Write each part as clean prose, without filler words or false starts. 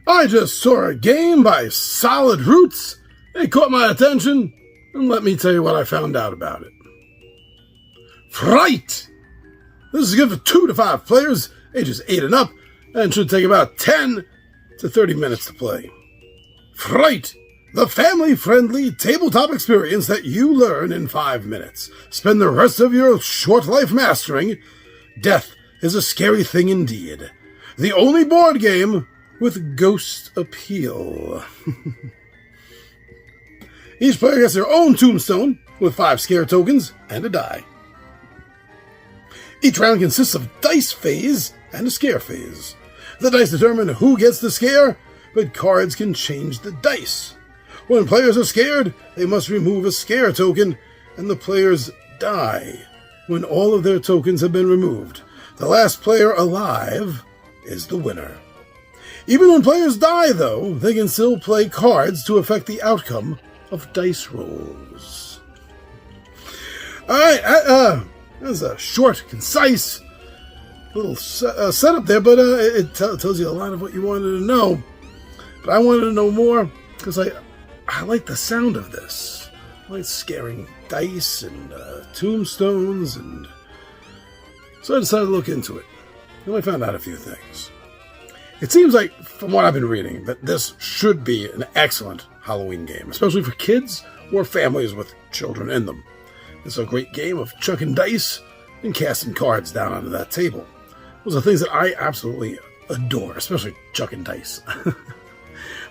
I just saw a game by Solid Roots. It caught my attention, and let me tell you what I found out about it. Fright! This is good for 2 to 5 players, ages 8 and up, and should take about 10 to 30 minutes to play. Fright! The family-friendly tabletop experience that you learn in 5 minutes. Spend the rest of your short life mastering. Death is a scary thing indeed. The only board game with ghost appeal. Each player gets their own tombstone with 5 scare tokens and a die. Each round consists of dice phase and a scare phase. The dice determine who gets the scare, but cards can change the dice. When players are scared, they must remove a scare token, and the players die when all of their tokens have been removed. The last player alive is the winner. Even when players die, though, they can still play cards to affect the outcome of dice rolls. Alright, that's a short, concise little setup there, but it tells you a lot of what you wanted to know. But I wanted to know more because I like the sound of this. I like scaring dice and tombstones, and so I decided to look into it. And I found out a few things. It seems like, from what I've been reading, that this should be an excellent Halloween game, especially for kids or families with children in them. It's a great game of chucking dice and casting cards down onto that table. Those are things that I absolutely adore, especially chucking dice. I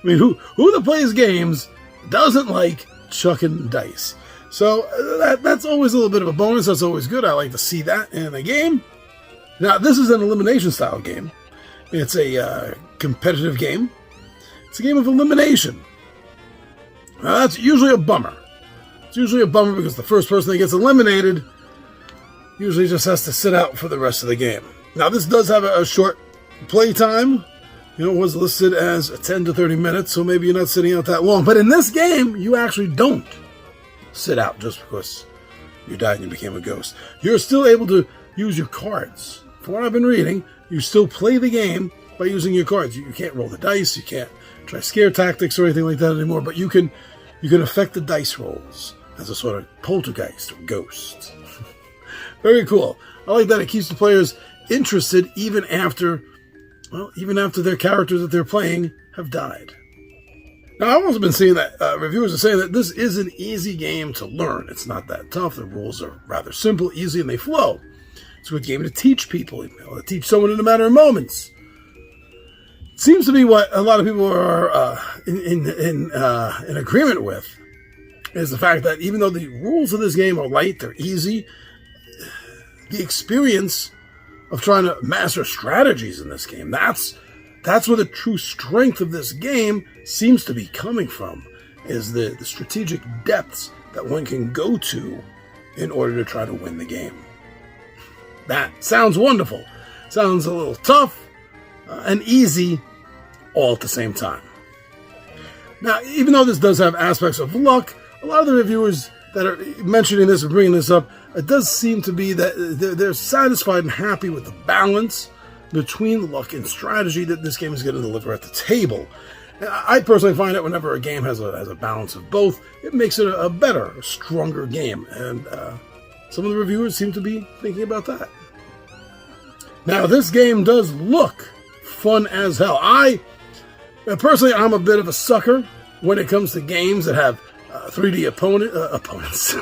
mean, who that plays games doesn't like chucking dice? So that's always a little bit of a bonus. That's always good. I like to see that in a game. Now, this is an elimination style game. It's a competitive game. It's a game of elimination. Now, that's usually a bummer. It's usually a bummer because the first person that gets eliminated usually just has to sit out for the rest of the game. Now, this does have a short play time. It was listed as 10 to 30 minutes, so maybe you're not sitting out that long. But in this game, you actually don't sit out just because you died and you became a ghost. You're still able to use your cards. From what I've been reading, you still play the game by using your cards. You can't roll the dice, you can't try scare tactics or anything like that anymore, but you can affect the dice rolls as a sort of poltergeist or ghost. Very cool. I like that it keeps the players interested even after their characters that they're playing have died. Now, I've also been seeing that reviewers are saying that this is an easy game to learn. It's not that tough. The rules are rather simple, easy, and they flow. It's a good game to teach people, to teach someone in a matter of moments. It seems to be what a lot of people are in agreement with, is the fact that even though the rules of this game are light, they're easy, the experience of trying to master strategies in this game, that's where the true strength of this game seems to be coming from, is the strategic depths that one can go to in order to try to win the game. That sounds wonderful. Sounds a little tough and easy all at the same time. Now, even though this does have aspects of luck, a lot of the reviewers that are mentioning this and bringing this up, it does seem to be that they're satisfied and happy with the balance between luck and strategy that this game is going to deliver at the table. I personally find that whenever a game has a balance of both, it makes it a better, a stronger game. And some of the reviewers seem to be thinking about that. Now, this game does look fun as hell. Personally, I'm a bit of a sucker when it comes to games that have 3D opponents.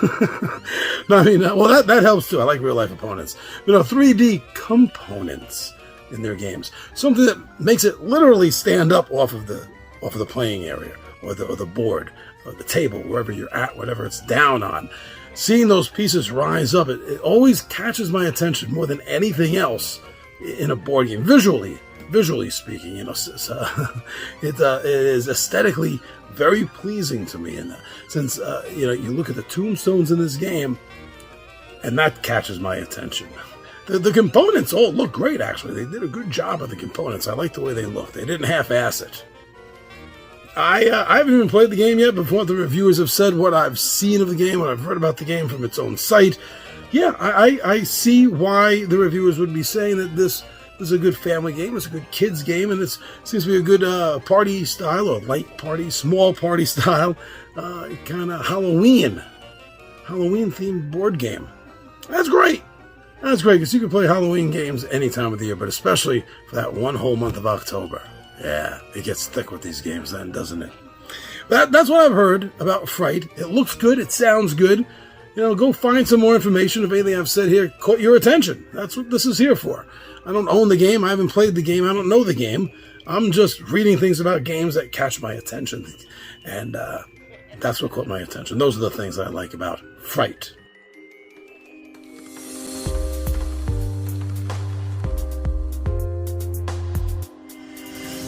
No, I mean, well, that helps too. I like real life opponents. 3D components in their games. Something that makes it literally stand up off of the playing area or the board or the table, wherever you're at, whatever it's down on. Seeing those pieces rise up, it always catches my attention more than anything else in a board game. Visually speaking, it is aesthetically very pleasing to me. And since you look at the tombstones in this game, and that catches my attention. The components all look great. Actually, they did a good job of the components. I like the way they look. They didn't half-ass it. I haven't even played the game yet, but from what the reviewers have said, what I've seen of the game, what I've read about the game from its own site, yeah, I see why the reviewers would be saying that this This is a good family game. It's a good kids game, and it seems to be a good party style, or light party, small party style, kind of Halloween themed board game. That's great. That's great, because you can play Halloween games any time of the year, but especially for that one whole month of October. Yeah, it gets thick with these games then, doesn't it? That's what I've heard about Fright. It looks good. It sounds good. Go find some more information if anything I've said here caught your attention. That's what this is here for. I don't own the game. I haven't played the game. I don't know the game. I'm just reading things about games that catch my attention. And that's what caught my attention. Those are the things I like about Fright.